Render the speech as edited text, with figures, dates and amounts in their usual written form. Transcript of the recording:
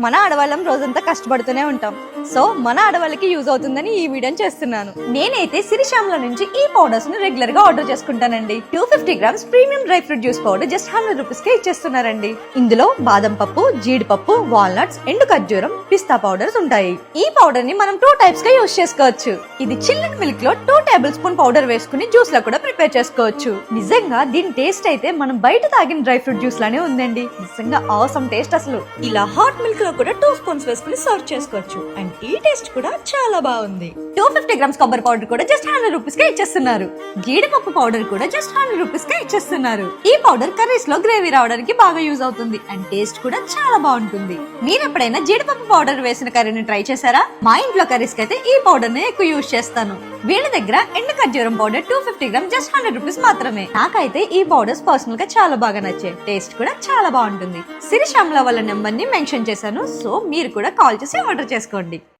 మన ఆడవాళ్ళం రోజంతా కష్టపడుతూనే ఉంటాం. సో మన ఆడవాళ్ళకి యూజ్ అవుతుందని ఈ వీడియోని చేస్తున్నాను. నేనైతే సిరిశ్యామ్ల నుంచి ఈ పౌడర్స్ ని రెగ్యులర్ గా ఆర్డర్ చేసుకుంటానండి. 250 grams premium dry fruit juice powder just 100 rupees కే ఇచ్చేస్తున్నారండి. ఇందులో బాదం పప్పు, జీడిపప్పు, వాల్నట్స్, ఎండు ఖర్జూరం, పిస్తా పౌడర్స్ ఉంటాయి. ఈ పౌడర్ ని మనం 2 టైప్స్ గా యూజ్ చేసుకోవచ్చు. ఇది చిల్డ్ మిల్క్ లో 2 టేబుల్ స్పూన్ పౌడర్ వేసుకుని జ్యూస్ లో కూడా ప్రిపేర్ చేసుకోవచ్చు. నిజంగా దీని టేస్ట్ అయితే మనం బయట తాగిన డ్రై ఫ్రూట్ జ్యూస్ లానే ఉందండి. నిజంగా ఆసమ్ టేస్ట్ అసలు. ఇలా హాట్ మిల్క్ లో కూడా 2 స్పూన్స్ వేసుకుని సర్వ్ చేసుకోవచ్చు. అండ్ ఈ టేస్ట్ కూడా చాలా బాగుంది. 250 గ్రామ్స్ కొబ్బరి పౌడర్ కూడా జస్ట్ 100 రూపీస్ కే ఇచ్చేస్తున్నారు. జీడిపప్పు పౌడర్ కూడా జస్ట్ 100 రూపీస్ కే ఇచ్చేస్తున్నారు. ఈ పౌడర్ కర్రీస్ లో గ్రేవీ రావడానికి బాగా యూజ్ అవుతుంది. అండ్ టేస్ట్ కూడా చాలా బాగుంటుంది. మీరు ఎప్పుడైనా జీడిపప్పు పౌడర్ వేసిన కర్రీని ట్రై చేశారా? మా ఇంట్లో కర్రీస్ కి అయితే ఈ పౌడర్ ని ఎక్కువ యూజ్ చేస్తాను. వీళ్ళ దగ్గర ఎండు ఖర్జూరం పౌడర్ 250 గ్రామ్ జస్ట్ 100 రూపీస్ మాత్రమే. నాకైతే ఈ పౌడర్స్ పర్సనల్ గా చాలా బాగా నచ్చాయి. టేస్ట్ కూడా చాలా బాగుంటుంది. సిరిశ్యామ్ల వాళ్ళ నెంబర్ ని మెన్షన్ చేశాను. సో మీరు కూడా కాల్ చేసి ఆర్డర్ చేసుకోండి.